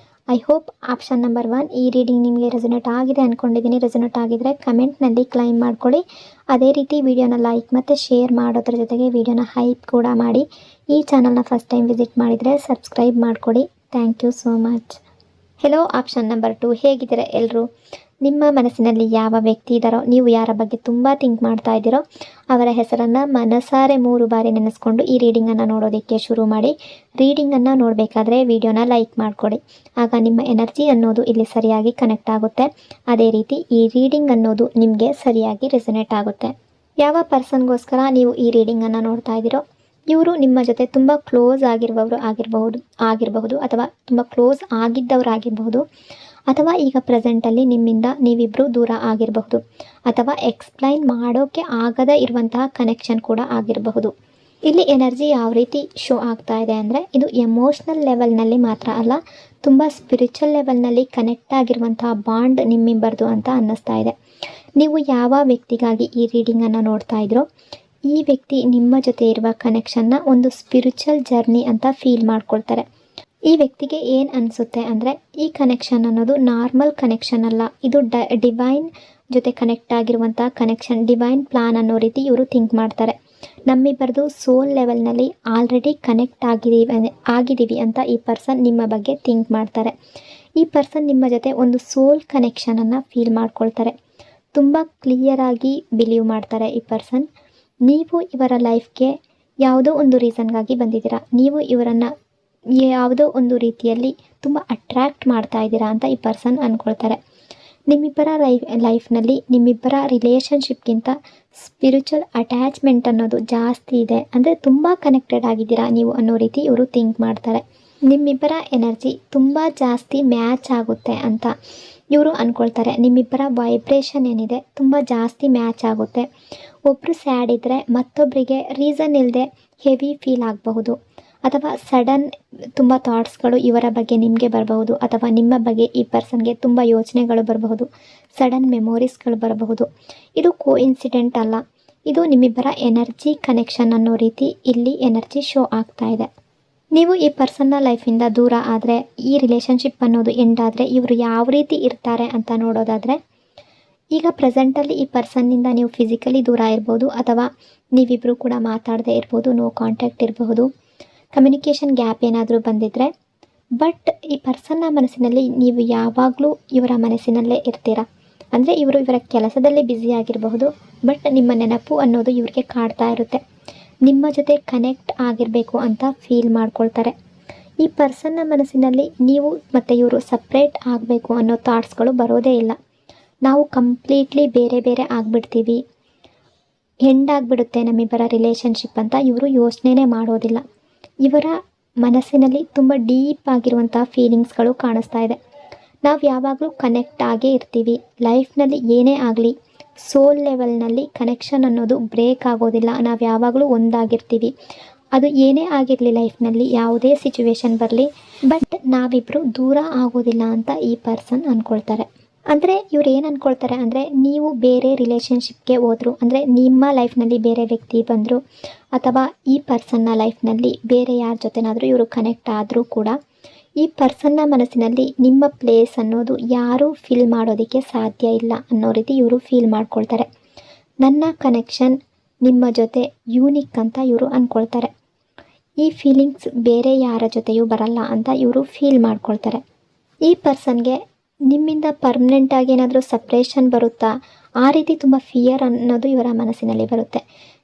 Speaker 1: ಐ ಹೋಪ್ ಆಪ್ಷನ್ ನಂಬರ್ 1 ಈ ರೀಡಿಂಗ್ ನಿಮಗೆ ರೆಸೊನೇಟ್ ಆಗಿದೆ ಅಂದ್ಕೊಂಡಿದ್ದೀನಿ. ರೆಸೊನೇಟ್ ಆಗಿದ್ರೆ ಕಮೆಂಟ್ನಲ್ಲಿ ಕ್ಲೈಮ್ ಮಾಡ್ಕೊಳ್ಳಿ. ಅದೇ ರೀತಿ ವಿಡಿಯೋನ ಲೈಕ್ ಮತ್ತು ಶೇರ್ ಮಾಡೋದ್ರ ಜೊತೆಗೆ ವಿಡಿಯೋನ ಹೈಪ್ ಕೂಡ ಮಾಡಿ. ಈ ಚಾನಲ್ನ ಫಸ್ಟ್ ಟೈಮ್ ವಿಸಿಟ್ ಮಾಡಿದರೆ ಸಬ್ಸ್ಕ್ರೈಬ್ ಮಾಡ್ಕೊಳ್ಳಿ. Thank you so much. Hello option number 2, ಹೇಗಿದ್ದೀರಾ ಎಲ್ಲರೂ? ನಿಮ್ಮ ಮನಸ್ಸಿನಲ್ಲಿ ಯಾವ ವ್ಯಕ್ತಿ ಇದ್ದಾರೋ, ನೀವು ಯಾರ ಬಗ್ಗೆ ತುಂಬ ಥಿಂಕ್ ಮಾಡ್ತಾ ಇದ್ದೀರೋ ಅವರ ಹೆಸರನ್ನು ಮನಸಾರೆ 3 ಬಾರಿ ನೆನೆಸ್ಕೊಂಡು ಈ ರೀಡಿಂಗನ್ನು ನೋಡೋದಕ್ಕೆ ಶುರು ಮಾಡಿ. ರೀಡಿಂಗನ್ನು ನೋಡಬೇಕಾದ್ರೆ ವಿಡಿಯೋನ ಲೈಕ್ ಮಾಡಿಕೊಡಿ. ಆಗ ನಿಮ್ಮ ಎನರ್ಜಿ ಅನ್ನೋದು ಇಲ್ಲಿ ಸರಿಯಾಗಿ ಕನೆಕ್ಟ್ ಆಗುತ್ತೆ. ಅದೇ ರೀತಿ ಈ ರೀಡಿಂಗ್ ಅನ್ನೋದು ನಿಮಗೆ ಸರಿಯಾಗಿ ರೆಸೊನೇಟ್ ಆಗುತ್ತೆ. ಯಾವ ಪರ್ಸನ್ಗೋಸ್ಕರ ನೀವು ಈ ರೀಡಿಂಗನ್ನು ನೋಡ್ತಾ ಇದ್ದೀರೋ ಇವರು ನಿಮ್ಮ ಜೊತೆ ತುಂಬ ಕ್ಲೋಸ್ ಆಗಿರುವವರು ಆಗಿರಬಹುದು ಅಥವಾ ತುಂಬ ಕ್ಲೋಸ್ ಆಗಿದ್ದವರಾಗಿರಬಹುದು, ಅಥವಾ ಈಗ ಪ್ರೆಸೆಂಟಲ್ಲಿ ನಿಮ್ಮಿಂದ ನೀವಿಬ್ಬರು ದೂರ ಆಗಿರಬಹುದು, ಅಥವಾ ಎಕ್ಸ್ಪ್ಲೈನ್ ಮಾಡೋಕ್ಕೆ ಆಗದೇ ಇರುವಂತಹ ಕನೆಕ್ಷನ್ ಕೂಡ ಆಗಿರಬಹುದು. ಇಲ್ಲಿ ಎನರ್ಜಿ ಯಾವ ರೀತಿ ಶೋ ಆಗ್ತಾ ಇದೆ ಅಂದರೆ, ಇದು ಎಮೋಷ್ನಲ್ ಲೆವೆಲ್ನಲ್ಲಿ ಮಾತ್ರ ಅಲ್ಲ, ತುಂಬ ಸ್ಪಿರಿಚುವಲ್ ಲೆವೆಲ್ನಲ್ಲಿ ಕನೆಕ್ಟ್ ಆಗಿರುವಂತಹ ಬಾಂಡ್ ನಿಮ್ಮಿಬ್ಬರದು ಅಂತ ಅನ್ನಿಸ್ತಾ ಇದೆ. ನೀವು ಯಾವ ವ್ಯಕ್ತಿಗಾಗಿ ಈ ರೀಡಿಂಗನ್ನು ನೋಡ್ತಾ ಇದ್ರೋ ಈ ವ್ಯಕ್ತಿ ನಿಮ್ಮ ಜೊತೆ ಇರುವ ಕನೆಕ್ಷನ್ನ ಒಂದು ಸ್ಪಿರಿಚುವಲ್ ಜರ್ನಿ ಅಂತ ಫೀಲ್ ಮಾಡ್ಕೊಳ್ತಾರೆ. ಈ ವ್ಯಕ್ತಿಗೆ ಏನು ಅನಿಸುತ್ತೆ ಅಂದರೆ, ಈ ಕನೆಕ್ಷನ್ ಅನ್ನೋದು ನಾರ್ಮಲ್ ಕನೆಕ್ಷನ್ ಅಲ್ಲ, ಇದು ಡಿವೈನ್ ಜೊತೆ ಕನೆಕ್ಟ್ ಆಗಿರುವಂಥ ಕನೆಕ್ಷನ್, ಡಿವೈನ್ ಪ್ಲಾನ್ ಅನ್ನೋ ರೀತಿ ಇವರು ಥಿಂಕ್ ಮಾಡ್ತಾರೆ. ನಮ್ಮಿಬ್ಬರದು ಸೋಲ್ ಲೆವೆಲ್ನಲ್ಲಿ ಆಲ್ರೆಡಿ ಕನೆಕ್ಟ್ ಆಗಿದ್ದೀವಿ ಅಂತ ಈ ಪರ್ಸನ್ ನಿಮ್ಮ ಬಗ್ಗೆ ಥಿಂಕ್ ಮಾಡ್ತಾರೆ. ಈ ಪರ್ಸನ್ ನಿಮ್ಮ ಜೊತೆ ಒಂದು ಸೋಲ್ ಕನೆಕ್ಷನನ್ನು ಫೀಲ್ ಮಾಡ್ಕೊಳ್ತಾರೆ. ತುಂಬ ಕ್ಲಿಯರಾಗಿ ಬಿಲೀವ್ ಮಾಡ್ತಾರೆ ಈ ಪರ್ಸನ್. ನೀವು ಇವರ ಲೈಫ್ಗೆ ಯಾವುದೋ ಒಂದು ರೀಸನ್ಗಾಗಿ ಬಂದಿದ್ದೀರಾ, ನೀವು ಇವರನ್ನು ಯಾವುದೋ ಒಂದು ರೀತಿಯಲ್ಲಿ ತುಂಬ ಅಟ್ರ್ಯಾಕ್ಟ್ ಮಾಡ್ತಾ ಇದ್ದೀರಾ ಅಂತ ಈ ಪರ್ಸನ್ ಅಂದ್ಕೊಳ್ತಾರೆ. ನಿಮ್ಮಿಬ್ಬರ ಲೈಫ್ನಲ್ಲಿ ನಿಮ್ಮಿಬ್ಬರ ರಿಲೇಷನ್ಶಿಪ್ಗಿಂತ ಸ್ಪಿರಿಚುವಲ್ ಅಟ್ಯಾಚ್ಮೆಂಟ್ ಅನ್ನೋದು ಜಾಸ್ತಿ ಇದೆ, ಅಂದರೆ ತುಂಬ ಕನೆಕ್ಟೆಡ್ ಆಗಿದ್ದೀರಾ ನೀವು ಅನ್ನೋ ರೀತಿ ಇವರು ಥಿಂಕ್ ಮಾಡ್ತಾರೆ. ನಿಮ್ಮಿಬ್ಬರ ಎನರ್ಜಿ ತುಂಬ ಜಾಸ್ತಿ ಮ್ಯಾಚ್ ಆಗುತ್ತೆ ಅಂತ ಇವರು ಅಂದ್ಕೊಳ್ತಾರೆ. ನಿಮ್ಮಿಬ್ಬರ ವೈಬ್ರೇಷನ್ ಏನಿದೆ ತುಂಬ ಜಾಸ್ತಿ ಮ್ಯಾಚ್ ಆಗುತ್ತೆ. ಒಬ್ಬರು ಸ್ಯಾಡ್ ಇದ್ದರೆ ಮತ್ತೊಬ್ಬರಿಗೆ ರೀಸನ್ ಇಲ್ಲದೆ ಹೆವಿ ಫೀಲ್ ಆಗಬಹುದು, ಅಥವಾ ಸಡನ್ ತುಂಬ ಥಾಟ್ಸ್ಗಳು ಇವರ ಬಗ್ಗೆ ನಿಮಗೆ ಬರಬಹುದು, ಅಥವಾ ನಿಮ್ಮ ಬಗ್ಗೆ ಈ ಪರ್ಸನ್ಗೆ ತುಂಬ ಯೋಚನೆಗಳು ಬರಬಹುದು, ಸಡನ್ ಮೆಮೊರೀಸ್ಗಳು ಬರಬಹುದು. ಇದು ಕೋಇನ್ಸಿಡೆಂಟ್ ಅಲ್ಲ, ಇದು ನಿಮ್ಮಿಬ್ಬರ ಎನರ್ಜಿ ಕನೆಕ್ಷನ್ ಅನ್ನೋ ರೀತಿ ಇಲ್ಲಿ ಎನರ್ಜಿ ಶೋ ಆಗ್ತಾ ಇದೆ. ನೀವು ಈ ಪರ್ಸನ್ನ ಲೈಫಿಂದ ದೂರ ಆದರೆ, ಈ ರಿಲೇಷನ್ಶಿಪ್ ಅನ್ನೋದು ಎಂಡ್ ಆದರೆ ಇವರು ಯಾವ ರೀತಿ ಇರ್ತಾರೆ ಅಂತ ನೋಡೋದಾದರೆ, ಈಗ ಪ್ರೆಸೆಂಟಲ್ಲಿ ಈ ಪರ್ಸನ್ನಿಂದ ನೀವು ಫಿಸಿಕಲಿ ದೂರ ಇರ್ಬೋದು, ಅಥವಾ ನೀವಿಬ್ಬರು ಕೂಡ ಮಾತಾಡದೇ ಇರ್ಬೋದು, ನೋ ಕಾಂಟ್ಯಾಕ್ಟ್ ಇರಬಹುದು, ಕಮ್ಯುನಿಕೇಷನ್ ಗ್ಯಾಪ್ ಏನಾದರೂ ಬಂದಿದ್ದರೆ. ಬಟ್ ಈ ಪರ್ಸನ್ನ ಮನಸ್ಸಿನಲ್ಲಿ ನೀವು ಯಾವಾಗಲೂ ಇವರ ಮನಸ್ಸಿನಲ್ಲೇ ಇರ್ತೀರ. ಅಂದರೆ ಇವರು ಇವರ ಕೆಲಸದಲ್ಲೇ ಬ್ಯುಸಿ ಆಗಿರಬಹುದು, ಬಟ್ ನಿಮ್ಮ ನೆನಪು ಅನ್ನೋದು ಇವ್ರಿಗೆ ಕಾಡ್ತಾ ಇರುತ್ತೆ. ನಿಮ್ಮ ಜೊತೆ ಕನೆಕ್ಟ್ ಆಗಿರಬೇಕು ಅಂತ ಫೀಲ್ ಮಾಡ್ಕೊಳ್ತಾರೆ. ಈ ಪರ್ಸನ್ನ ಮನಸ್ಸಿನಲ್ಲಿ ನೀವು ಮತ್ತು ಇವರು ಸಪ್ರೇಟ್ ಆಗಬೇಕು ಅನ್ನೋ ಥಾಟ್ಸ್ಗಳು ಬರೋದೇ ಇಲ್ಲ. ನಾವು ಕಂಪ್ಲೀಟ್ಲಿ ಬೇರೆ ಬೇರೆ ಆಗಿಬಿಡ್ತೀವಿ, ಎಂಡ್ ಆಗಿಬಿಡುತ್ತೆ ನಮ್ಮಿಬ್ಬರ ರಿಲೇಷನ್ಶಿಪ್ ಅಂತ ಇವರು ಯೋಚನೆ ಮಾಡೋದಿಲ್ಲ. ಇವರ ಮನಸ್ಸಿನಲ್ಲಿ ತುಂಬ ಡೀಪ್ ಆಗಿರುವಂಥ ಫೀಲಿಂಗ್ಸ್ಗಳು ಕಾಣಿಸ್ತಾ ಇದೆ. ನಾವು ಯಾವಾಗಲೂ ಕನೆಕ್ಟ್ ಆಗೇ ಇರ್ತೀವಿ. ಲೈಫ್ನಲ್ಲಿ ಏನೇ ಆಗಲಿ ಸೋಲ್ ಲೆವೆಲ್ನಲ್ಲಿ ಕನೆಕ್ಷನ್ ಅನ್ನೋದು ಬ್ರೇಕ್ ಆಗೋದಿಲ್ಲ. ನಾವು ಯಾವಾಗಲೂ ಒಂದಾಗಿರ್ತೀವಿ. ಅದು ಏನೇ ಆಗಿರಲಿ ಲೈಫ್ನಲ್ಲಿ, ಯಾವುದೇ ಸಿಚುವೇಶನ್ ಬರಲಿ, ಬಟ್ ನಾವಿಬ್ಬರು ದೂರ ಆಗೋದಿಲ್ಲ ಅಂತ ಈ ಪರ್ಸನ್ ಅಂದ್ಕೊಳ್ತಾರೆ. ಅಂದರೆ ಇವ್ರು ಏನು ಅಂದ್ಕೊಳ್ತಾರೆ ಅಂದರೆ, ನೀವು ಬೇರೆ ರಿಲೇಷನ್ಶಿಪ್ಗೆ ಹೋದರು, ಅಂದರೆ ನಿಮ್ಮ ಲೈಫ್ನಲ್ಲಿ ಬೇರೆ ವ್ಯಕ್ತಿ ಬಂದರು, ಅಥವಾ ಈ ಪರ್ಸನ್ನ ಲೈಫ್ನಲ್ಲಿ ಬೇರೆ ಯಾರ ಜೊತೆನಾದರೂ ಇವರು ಕನೆಕ್ಟ್ ಆದರೂ ಕೂಡ ಈ ಪರ್ಸನ್ನ ಮನಸ್ಸಿನಲ್ಲಿ ನಿಮ್ಮ ಪ್ಲೇಸ್ ಅನ್ನೋದು ಯಾರೂ ಫಿಲ್ ಮಾಡೋದಕ್ಕೆ ಸಾಧ್ಯ ಇಲ್ಲ ಅನ್ನೋ ರೀತಿ ಇವರು ಫೀಲ್ ಮಾಡ್ಕೊಳ್ತಾರೆ. ನನ್ನ ಕನೆಕ್ಷನ್ ನಿಮ್ಮ ಜೊತೆ ಯೂನಿಕ್ ಅಂತ ಇವರು ಅಂದ್ಕೊಳ್ತಾರೆ. ಈ ಫೀಲಿಂಗ್ಸ್ ಬೇರೆ ಯಾರ ಜೊತೆಯೂ ಬರಲ್ಲ ಅಂತ ಇವರು ಫೀಲ್ ಮಾಡ್ಕೊಳ್ತಾರೆ. ಈ ಪರ್ಸನ್ಗೆ ನಿಮ್ಮಿಂದ ಪರ್ಮನೆಂಟಾಗಿ ಏನಾದರೂ ಸಪ್ರೇಷನ್ ಬರುತ್ತಾ, ಆ ರೀತಿ ತುಂಬ ಫಿಯರ್ ಅನ್ನೋದು ಇವರ ಮನಸ್ಸಿನಲ್ಲಿ ಬರುತ್ತೆ.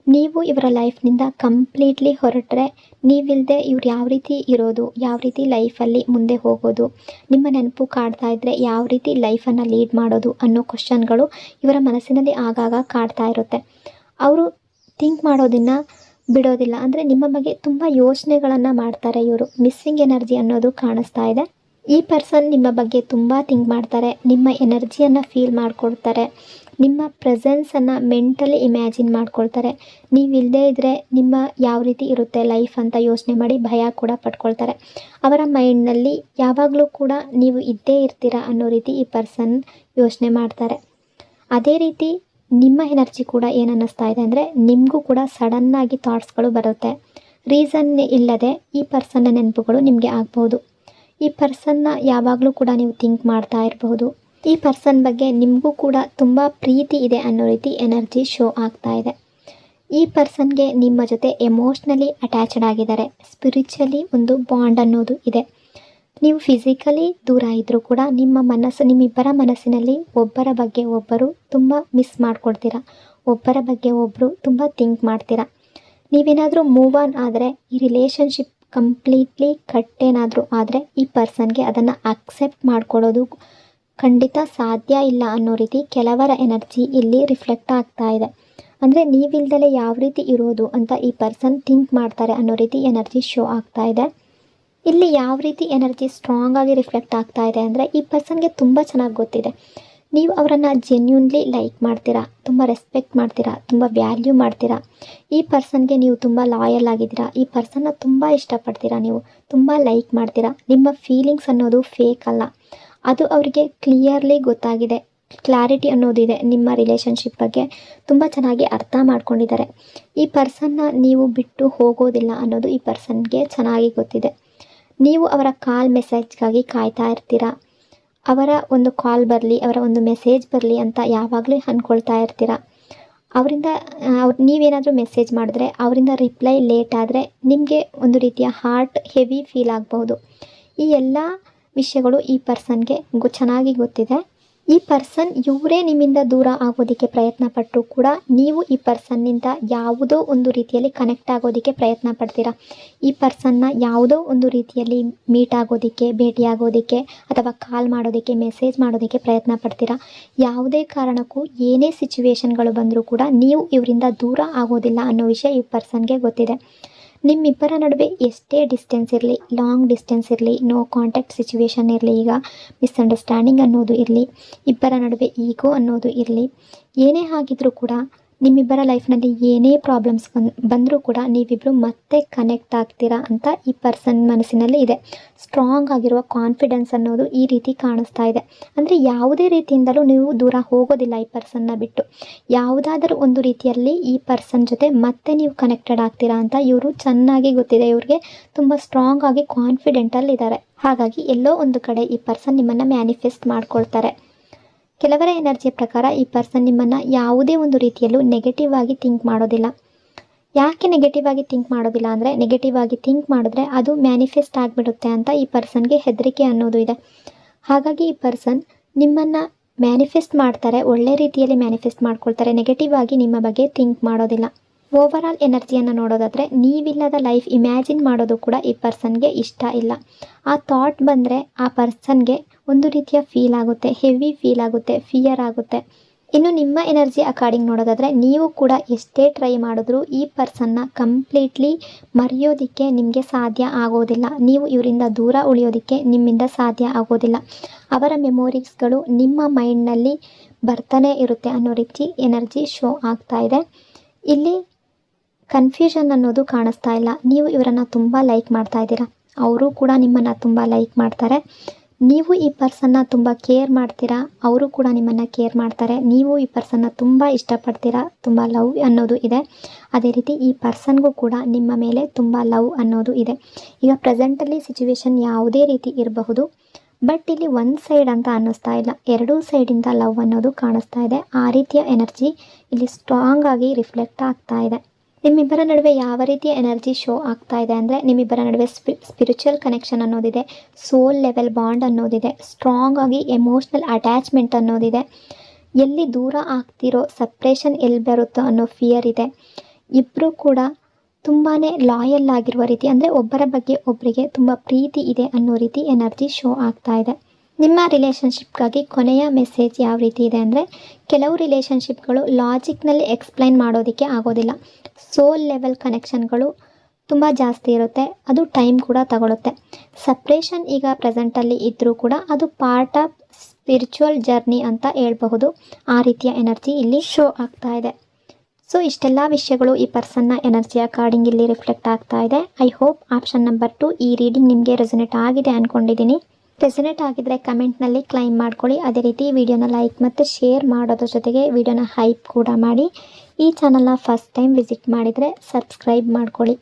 Speaker 1: ನೀವು ಇವರ ಲೈಫ್ನಿಂದ ಕಂಪ್ಲೀಟ್ಲಿ ಹೊರಟ್ರೆ ನೀವಿಲ್ಲದೆ ಇವ್ರು ಯಾವ ರೀತಿ ಇರೋದು, ಯಾವ ರೀತಿ ಲೈಫಲ್ಲಿ ಮುಂದೆ ಹೋಗೋದು, ನಿಮ್ಮ ನೆನಪು ಕಾಡ್ತಾ ಇದ್ದರೆ ಯಾವ ರೀತಿ ಲೈಫನ್ನು ಲೀಡ್ ಮಾಡೋದು ಅನ್ನೋ ಕ್ವಶನ್ಗಳು ಇವರ ಮನಸ್ಸಿನಲ್ಲಿ ಆಗಾಗ ಕಾಡ್ತಾ ಇರುತ್ತೆ. ಅವರು ಥಿಂಕ್ ಮಾಡೋದನ್ನು ಬಿಡೋದಿಲ್ಲ, ಅಂದರೆ ನಿಮ್ಮ ಬಗ್ಗೆ ತುಂಬ ಯೋಚನೆಗಳನ್ನು ಮಾಡ್ತಾರೆ. ಇವರು ಮಿಸ್ಸಿಂಗ್ ಎನರ್ಜಿ ಅನ್ನೋದು ಕಾಣಿಸ್ತಾ ಇದೆ. ಈ ಪರ್ಸನ್ ನಿಮ್ಮ ಬಗ್ಗೆ ತುಂಬ ಥಿಂಕ್ ಮಾಡ್ತಾರೆ, ನಿಮ್ಮ ಎನರ್ಜಿಯನ್ನು ಫೀಲ್ ಮಾಡ್ಕೊಳ್ತಾರೆ, ನಿಮ್ಮ ಪ್ರೆಸೆನ್ಸನ್ನು ಮೆಂಟಲಿ ಇಮ್ಯಾಜಿನ್ ಮಾಡ್ಕೊಳ್ತಾರೆ. ನೀವಿಲ್ಲದೇ ಇದ್ದರೆ ನಿಮ್ಮ ಯಾವ ರೀತಿ ಇರುತ್ತೆ ಲೈಫ್ ಅಂತ ಯೋಚನೆ ಮಾಡಿ ಭಯ ಕೂಡ ಪಡ್ಕೊಳ್ತಾರೆ. ಅವರ ಮೈಂಡ್ನಲ್ಲಿ ಯಾವಾಗಲೂ ಕೂಡ ನೀವು ಇದ್ದೇ ಇರ್ತೀರಾ ಅನ್ನೋ ರೀತಿ ಈ ಪರ್ಸನ್ ಯೋಚನೆ ಮಾಡ್ತಾರೆ. ಅದೇ ರೀತಿ ನಿಮ್ಮ ಎನರ್ಜಿ ಕೂಡ ಏನು ಅನ್ನಿಸ್ತಾ ಇದೆ ಅಂದರೆ, ನಿಮಗೂ ಕೂಡ ಸಡನ್ನಾಗಿ ಥಾಟ್ಸ್ಗಳು ಬರುತ್ತೆ. ರೀಸನ್ ಇಲ್ಲದೆ ಈ ಪರ್ಸನ್ನ ನೆನಪುಗಳು ನಿಮಗೆ ಆಗ್ಬೋದು. ಈ ಪರ್ಸನ್ನ ಯಾವಾಗಲೂ ಕೂಡ ನೀವು ಥಿಂಕ್ ಮಾಡ್ತಾ ಇರಬಹುದು. ಈ ಪರ್ಸನ್ ಬಗ್ಗೆ ನಿಮಗೂ ಕೂಡ ತುಂಬ ಪ್ರೀತಿ ಇದೆ ಅನ್ನೋ ರೀತಿ ಎನರ್ಜಿ ಶೋ ಆಗ್ತಾ ಇದೆ. ಈ ಪರ್ಸನ್ಗೆ ನಿಮ್ಮ ಜೊತೆ ಎಮೋಷ್ನಲಿ ಅಟ್ಯಾಚ್ಡ್ ಆಗಿದ್ದಾರೆ. ಸ್ಪಿರಿಚುವಲಿ ಒಂದು ಬಾಂಡ್ ಅನ್ನೋದು ಇದೆ. ನೀವು ಫಿಸಿಕಲಿ ದೂರ ಇದ್ದರೂ ಕೂಡ ನಿಮ್ಮಿಬ್ಬರ ಮನಸ್ಸಿನಲ್ಲಿ ಒಬ್ಬರ ಬಗ್ಗೆ ಒಬ್ಬರು ತುಂಬ ಮಿಸ್ ಮಾಡ್ಕೊಳ್ತೀರಾ. ಒಬ್ಬರ ಬಗ್ಗೆ ಒಬ್ಬರು ತುಂಬ ಥಿಂಕ್ ಮಾಡ್ತೀರಾ. ನೀವೇನಾದರೂ ಮೂವ್ ಆನ್ ಆದರೆ, ಈ ರಿಲೇಷನ್ಶಿಪ್ ಕಂಪ್ಲೀಟ್ಲಿ ಕಟ್ಟೇನಾದರೂ ಆದರೆ ಈ ಪರ್ಸನ್ಗೆ ಅದನ್ನು ಅಕ್ಸೆಪ್ಟ್ ಮಾಡ್ಕೊಳ್ಳೋದು ಖಂಡಿತ ಸಾಧ್ಯ ಇಲ್ಲ ಅನ್ನೋ ರೀತಿ ಕೆಲವರ ಎನರ್ಜಿ ಇಲ್ಲಿ ರಿಫ್ಲೆಕ್ಟ್ ಆಗ್ತಾ ಇದೆ. ಅಂದರೆ ನೀವಿಲ್ದಲೇ ಯಾವ ರೀತಿ ಇರೋದು ಅಂತ ಈ ಪರ್ಸನ್ ಥಿಂಕ್ ಮಾಡ್ತಾರೆ ಅನ್ನೋ ರೀತಿ ಎನರ್ಜಿ ಶೋ ಆಗ್ತಾ ಇದೆ. ಇಲ್ಲಿ ಯಾವ ರೀತಿ ಎನರ್ಜಿ ಸ್ಟ್ರಾಂಗ್ ಆಗಿ ರಿಫ್ಲೆಕ್ಟ್ ಆಗ್ತಾ ಇದೆ ಅಂದರೆ, ಈ ಪರ್ಸನ್ಗೆ ತುಂಬ ಚೆನ್ನಾಗಿ ಗೊತ್ತಿದೆ ನೀವು ಅವರನ್ನು ಜೆನ್ಯೂನ್ಲಿ ಲೈಕ್ ಮಾಡ್ತೀರಾ, ತುಂಬ ರೆಸ್ಪೆಕ್ಟ್ ಮಾಡ್ತೀರಾ, ತುಂಬ ವ್ಯಾಲ್ಯೂ ಮಾಡ್ತೀರಾ. ಈ ಪರ್ಸನ್ಗೆ ನೀವು ತುಂಬ ಲಾಯಲ್ ಆಗಿದ್ದೀರಾ. ಈ ಪರ್ಸನ್ನ ತುಂಬ ಇಷ್ಟಪಡ್ತೀರಾ, ನೀವು ತುಂಬ ಲೈಕ್ ಮಾಡ್ತೀರಾ. ನಿಮ್ಮ ಫೀಲಿಂಗ್ಸ್ ಅನ್ನೋದು ಫೇಕ್ ಅಲ್ಲ, ಅದು ಅವರಿಗೆ ಕ್ಲಿಯರ್ಲಿ ಗೊತ್ತಾಗಿದೆ. ಕ್ಲಾರಿಟಿ ಅನ್ನೋದಿದೆ. ನಿಮ್ಮ ರಿಲೇಷನ್ಶಿಪ್ ಬಗ್ಗೆ ತುಂಬ ಚೆನ್ನಾಗಿ ಅರ್ಥ ಮಾಡ್ಕೊಂಡಿದ್ದಾರೆ. ಈ ಪರ್ಸನ್ನ ನೀವು ಬಿಟ್ಟು ಹೋಗೋದಿಲ್ಲ ಅನ್ನೋದು ಈ ಪರ್ಸನ್ಗೆ ಚೆನ್ನಾಗಿ ಗೊತ್ತಿದೆ. ನೀವು ಅವರ ಕಾಲ್ ಮೆಸೇಜ್ಗಾಗಿ ಕಾಯ್ತಾ ಇರ್ತೀರಾ. ಅವರ ಒಂದು ಕಾಲ್ ಬರಲಿ, ಅವರ ಒಂದು ಮೆಸೇಜ್ ಬರಲಿ ಅಂತ ಯಾವಾಗಲೂ ಅಂದ್ಕೊಳ್ತಾ ಇರ್ತೀರಾ. ನೀವೇನಾದರೂ ಮೆಸೇಜ್ ಮಾಡಿದ್ರೆ ಅವರಿಂದ ರಿಪ್ಲೈ ಲೇಟ್ ಆದರೆ ನಿಮಗೆ ಒಂದು ರೀತಿಯ ಹಾರ್ಟ್ ಹೆವಿ ಫೀಲ್ ಆಗಬಹುದು. ಈ ಎಲ್ಲ ವಿಷಯಗಳು ಈ ಪರ್ಸನ್ಗೆ ಚೆನ್ನಾಗಿ ಗೊತ್ತಿದೆ. ಈ ಪರ್ಸನ್ ಇವರೇ ನಿಮ್ಮಿಂದ ದೂರ ಆಗೋದಕ್ಕೆ ಪ್ರಯತ್ನ ಪಟ್ಟರೂ ಕೂಡ ನೀವು ಈ ಪರ್ಸನ್ನಿಂದ ಯಾವುದೋ ಒಂದು ರೀತಿಯಲ್ಲಿ ಕನೆಕ್ಟ್ ಆಗೋದಕ್ಕೆ ಪ್ರಯತ್ನ ಪಡ್ತೀರಾ. ಈ ಪರ್ಸನ್ನ ಯಾವುದೋ ಒಂದು ರೀತಿಯಲ್ಲಿ ಮೀಟ್ ಆಗೋದಕ್ಕೆ, ಭೇಟಿಯಾಗೋದಕ್ಕೆ ಅಥವಾ ಕಾಲ್ ಮಾಡೋದಕ್ಕೆ, ಮೆಸೇಜ್ ಮಾಡೋದಕ್ಕೆ ಪ್ರಯತ್ನ ಪಡ್ತೀರಾ. ಯಾವುದೇ ಕಾರಣಕ್ಕೂ ಏನೇ ಸಿಚುವೇಶನ್ಗಳು ಬಂದರೂ ಕೂಡ ನೀವು ಇವರಿಂದ ದೂರ ಆಗೋದಿಲ್ಲ ಅನ್ನೋ ವಿಷಯ ಈ ಪರ್ಸನ್ಗೆ ಗೊತ್ತಿದೆ. ನಿಮ್ಮಿಬ್ಬರ ನಡುವೆ ಎಷ್ಟೇ ಡಿಸ್ಟೆನ್ಸ್ ಇರಲಿ, ಲಾಂಗ್ ಡಿಸ್ಟೆನ್ಸ್ ಇರಲಿ, ನೋ ಕಾಂಟ್ಯಾಕ್ಟ್ ಸಿಚುವೇಶನ್ ಇರಲಿ, ಈಗ ಮಿಸ್ಅಂಡರ್ಸ್ಟ್ಯಾಂಡಿಂಗ್ ಅನ್ನೋದು ಇರಲಿ, ಇಬ್ಬರ ನಡುವೆ ಈಗೋ ಅನ್ನೋದು ಇರಲಿ, ಏನೇ ಆಗಿದ್ರೂ ಕೂಡ ನಿಮ್ಮಿಬ್ಬರ ಲೈಫ್ನಲ್ಲಿ ಏನೇ ಪ್ರಾಬ್ಲಮ್ಸ್ ಬಂದರೂ ಕೂಡ ನೀವಿಬ್ಬರು ಮತ್ತೆ ಕನೆಕ್ಟ್ ಆಗ್ತೀರಾ ಅಂತ ಈ ಪರ್ಸನ್ ಮನಸ್ಸಿನಲ್ಲಿ ಇದೆ. ಸ್ಟ್ರಾಂಗ್ ಆಗಿರುವ ಕಾನ್ಫಿಡೆನ್ಸ್ ಅನ್ನೋದು ಈ ರೀತಿ ಕಾಣಿಸ್ತಾ ಇದೆ. ಅಂದರೆ ಯಾವುದೇ ರೀತಿಯಿಂದಲೂ ನೀವು ದೂರ ಹೋಗೋದಿಲ್ಲ ಈ ಪರ್ಸನ್ನ ಬಿಟ್ಟು. ಯಾವುದಾದ್ರೂ ಒಂದು ರೀತಿಯಲ್ಲಿ ಈ ಪರ್ಸನ್ ಜೊತೆ ಮತ್ತೆ ನೀವು ಕನೆಕ್ಟೆಡ್ ಆಗ್ತೀರಾ ಅಂತ ಇವರು ಚೆನ್ನಾಗಿ ಗೊತ್ತಿದೆ. ಇವ್ರಿಗೆ ತುಂಬ ಸ್ಟ್ರಾಂಗ್ ಆಗಿ ಕಾನ್ಫಿಡೆಂಟಲ್ಲಿ ಇದ್ದಾರೆ. ಹಾಗಾಗಿ ಎಲ್ಲೋ ಒಂದು ಕಡೆ ಈ ಪರ್ಸನ್ ನಿಮ್ಮನ್ನು ಮ್ಯಾನಿಫೆಸ್ಟ್ ಮಾಡ್ಕೊಳ್ತಾರೆ. ಕೆಲವರ ಎನರ್ಜಿಯ ಪ್ರಕಾರ ಈ ಪರ್ಸನ್ ನಿಮ್ಮನ್ನು ಯಾವುದೇ ಒಂದು ರೀತಿಯಲ್ಲೂ ನೆಗೆಟಿವ್ ಆಗಿ ಥಿಂಕ್ ಮಾಡೋದಿಲ್ಲ. ಯಾಕೆ ನೆಗೆಟಿವ್ ಆಗಿ ಥಿಂಕ್ ಮಾಡೋದಿಲ್ಲ ಅಂದರೆ, ನೆಗೆಟಿವ್ ಆಗಿ ಥಿಂಕ್ ಮಾಡಿದ್ರೆ ಅದು ಮ್ಯಾನಿಫೆಸ್ಟ್ ಆಗಿಬಿಡುತ್ತೆ ಅಂತ ಈ ಪರ್ಸನ್ಗೆ ಹೆದರಿಕೆ ಅನ್ನೋದು ಇದೆ. ಹಾಗಾಗಿ ಈ ಪರ್ಸನ್ ನಿಮ್ಮನ್ನು ಮ್ಯಾನಿಫೆಸ್ಟ್ ಮಾಡ್ತಾರೆ, ಒಳ್ಳೆ ರೀತಿಯಲ್ಲಿ ಮ್ಯಾನಿಫೆಸ್ಟ್ ಮಾಡ್ಕೊಳ್ತಾರೆ. ನೆಗೆಟಿವ್ ಆಗಿ ನಿಮ್ಮ ಬಗ್ಗೆ ಥಿಂಕ್ ಮಾಡೋದಿಲ್ಲ. ಓವರಾಲ್ ಎನರ್ಜಿಯನ್ನು ನೋಡೋದಾದರೆ, ನೀವಿಲ್ಲದ ಲೈಫ್ ಇಮ್ಯಾಜಿನ್ ಮಾಡೋದು ಕೂಡ ಈ ಪರ್ಸನ್ಗೆ ಇಷ್ಟ ಇಲ್ಲ. ಆ ಥಾಟ್ ಬಂದರೆ ಆ ಪರ್ಸನ್ಗೆ ಒಂದು ರೀತಿಯ ಫೀಲ್ ಆಗುತ್ತೆ, ಹೆವಿ ಫೀಲ್ ಆಗುತ್ತೆ, ಫಿಯರ್ ಆಗುತ್ತೆ. ಇನ್ನು ನಿಮ್ಮ ಎನರ್ಜಿ ಅಕಾರ್ಡಿಂಗ್ ನೋಡೋದಾದರೆ, ನೀವು ಕೂಡ ಎಷ್ಟೇ ಟ್ರೈ ಮಾಡಿದ್ರೂ ಈ ಪರ್ಸನ್ನ ಕಂಪ್ಲೀಟ್ಲಿ ಮರೆಯೋದಕ್ಕೆ ನಿಮಗೆ ಸಾಧ್ಯ ಆಗೋದಿಲ್ಲ. ನೀವು ಇವರಿಂದ ದೂರ ಉಳಿಯೋದಕ್ಕೆ ನಿಮ್ಮಿಂದ ಸಾಧ್ಯ ಆಗೋದಿಲ್ಲ. ಅವರ ಮೆಮೊರೀಸ್ಗಳು ನಿಮ್ಮ ಮೈಂಡ್ನಲ್ಲಿ ಬರ್ತಾನೆ ಇರುತ್ತೆ ಅನ್ನೋ ರೀತಿ ಎನರ್ಜಿ ಶೋ ಆಗ್ತಾ ಇದೆ. ಇಲ್ಲಿ ಕನ್ಫ್ಯೂಷನ್ ಅನ್ನೋದು ಕಾಣಿಸ್ತಾ ಇಲ್ಲ. ನೀವು ಇವರನ್ನು ತುಂಬ ಲೈಕ್ ಮಾಡ್ತಾ ಇದ್ದೀರಾ, ಅವರು ಕೂಡ ನಿಮ್ಮನ್ನು ತುಂಬ ಲೈಕ್ ಮಾಡ್ತಾರೆ. ನೀವು ಈ ಪರ್ಸನ್ನ ತುಂಬ ಕೇರ್ ಮಾಡ್ತೀರಾ, ಅವರು ಕೂಡ ನಿಮ್ಮನ್ನು ಕೇರ್ ಮಾಡ್ತಾರೆ. ನೀವು ಈ ಪರ್ಸನ್ನ ತುಂಬ ಇಷ್ಟಪಡ್ತೀರಾ, ತುಂಬ ಲವ್ ಅನ್ನೋದು ಇದೆ. ಅದೇ ರೀತಿ ಈ ಪರ್ಸನ್ಗೂ ಕೂಡ ನಿಮ್ಮ ಮೇಲೆ ತುಂಬ ಲವ್ ಅನ್ನೋದು ಇದೆ. ಈಗ ಪ್ರೆಸೆಂಟಲ್ಲಿ ಸಿಚುವೇಶನ್ ಯಾವುದೇ ರೀತಿ ಇರಬಹುದು, ಬಟ್ ಇಲ್ಲಿ ಒಂದು ಸೈಡ್ ಅಂತ ಅನ್ನಿಸ್ತಾ ಇಲ್ಲ, ಎರಡೂ ಸೈಡಿಂದ ಲವ್ ಅನ್ನೋದು ಕಾಣಿಸ್ತಾ ಇದೆ. ಆ ರೀತಿಯ ಎನರ್ಜಿ ಇಲ್ಲಿ ಸ್ಟ್ರಾಂಗ್ ಆಗಿ ರಿಫ್ಲೆಕ್ಟ್ ಆಗ್ತಾ ಇದೆ. ನಿಮ್ಮಿಬ್ಬರ ನಡುವೆ ಯಾವ ರೀತಿಯ ಎನರ್ಜಿ ಶೋ ಆಗ್ತಾ ಇದೆ ಅಂದರೆ, ನಿಮ್ಮಿಬ್ಬರ ನಡುವೆ ಸ್ಪಿರಿಚುವಲ್ ಕನೆಕ್ಷನ್ ಅನ್ನೋದಿದೆ, ಸೋಲ್ ಲೆವೆಲ್ ಬಾಂಡ್ ಅನ್ನೋದಿದೆ, ಸ್ಟ್ರಾಂಗ್ ಆಗಿ ಎಮೋಷ್ನಲ್ ಅಟ್ಯಾಚ್ಮೆಂಟ್ ಅನ್ನೋದಿದೆ. ಎಲ್ಲಿ ದೂರ ಆಗ್ತಿರೋ, ಸಪ್ರೇಷನ್ ಎಲ್ಲಿ ಬರುತ್ತೋ ಅನ್ನೋ ಫಿಯರ್ ಇದೆ. ಇಬ್ಬರು ಕೂಡ ತುಂಬಾ ಲಾಯಲ್ ಆಗಿರುವ ರೀತಿ, ಅಂದರೆ ಒಬ್ಬರ ಬಗ್ಗೆ ಒಬ್ಬರಿಗೆ ತುಂಬ ಪ್ರೀತಿ ಇದೆ ಅನ್ನೋ ರೀತಿ ಎನರ್ಜಿ ಶೋ ಆಗ್ತಾ ಇದೆ. ನಿಮ್ಮ ರಿಲೇಷನ್ಶಿಪ್ಗಾಗಿ ಕೊನೆಯ ಮೆಸೇಜ್ ಯಾವ ರೀತಿ ಇದೆ ಅಂದರೆ, ಕೆಲವು ರಿಲೇಷನ್ಶಿಪ್ಗಳು ಲಾಜಿಕ್ನಲ್ಲಿ ಎಕ್ಸ್ಪ್ಲೈನ್ ಮಾಡೋದಕ್ಕೆ ಆಗೋದಿಲ್ಲ. ಸೋಲ್ ಲೆವೆಲ್ ಕನೆಕ್ಷನ್ಗಳು ತುಂಬ ಜಾಸ್ತಿ ಇರುತ್ತೆ, ಅದು ಟೈಮ್ ಕೂಡ ತಗೊಳುತ್ತೆ. ಸಪ್ರೇಷನ್ ಈಗ ಪ್ರೆಸೆಂಟಲ್ಲಿ ಇದ್ದರೂ ಕೂಡ ಅದು ಪಾರ್ಟ್ ಆಫ್ ಸ್ಪಿರಿಚುವಲ್ ಜರ್ನಿ ಅಂತ ಹೇಳ್ಬಹುದು. ಆ ರೀತಿಯ ಎನರ್ಜಿ ಇಲ್ಲಿ ಶೋ ಆಗ್ತಾ ಇದೆ. ಸೊ ಇಷ್ಟೆಲ್ಲ ವಿಷಯಗಳು ಈ ಪರ್ಸನ್ನ ಎನರ್ಜಿ ಅಕಾರ್ಡಿಂಗ್ ಇಲ್ಲಿ ರಿಫ್ಲೆಕ್ಟ್ ಆಗ್ತಾ ಇದೆ. ಐ ಹೋಪ್ ಆಪ್ಷನ್ ನಂಬರ್ 2 ಈ ರೀಡಿಂಗ್ ನಿಮಗೆ ರೆಸೊನೇಟ್ ಆಗಿದೆ ಅಂದ್ಕೊಂಡಿದ್ದೀನಿ. ರೆಸೊನೇಟ್ ಆಗಿದ್ರೆ ಕಮೆಂಟ್ನಲ್ಲಿ ಕ್ಲೈಮ್ ಮಾಡ್ಕೊಳ್ಳಿ. ಅದೇ ರೀತಿ ವಿಡಿಯೋನ ಲೈಕ್ ಮತ್ತು ಶೇರ್ ಮಾಡೋದ್ರ ಜೊತೆಗೆ ವಿಡಿಯೋನ ಹೈಪ್ ಕೂಡ ಮಾಡಿ. ಈ ಚಾನಲ್ನ ಫಸ್ಟ್ ಟೈಮ್ ವಿಸಿಟ್ ಮಾಡಿದರೆ ಸಬ್ಸ್ಕ್ರೈಬ್ ಮಾಡ್ಕೊಳ್ಳಿ.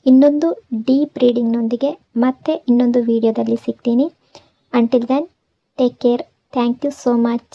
Speaker 1: ಇನ್ನೊಂದು ಡೀಪ್ ರೀಡಿಂಗ್ನೊಂದಿಗೆ ಮತ್ತೆ ಇನ್ನೊಂದು ವಿಡಿಯೋದಲ್ಲಿ ಸಿಗ್ತೀನಿ. Until then take care. Thank you so much.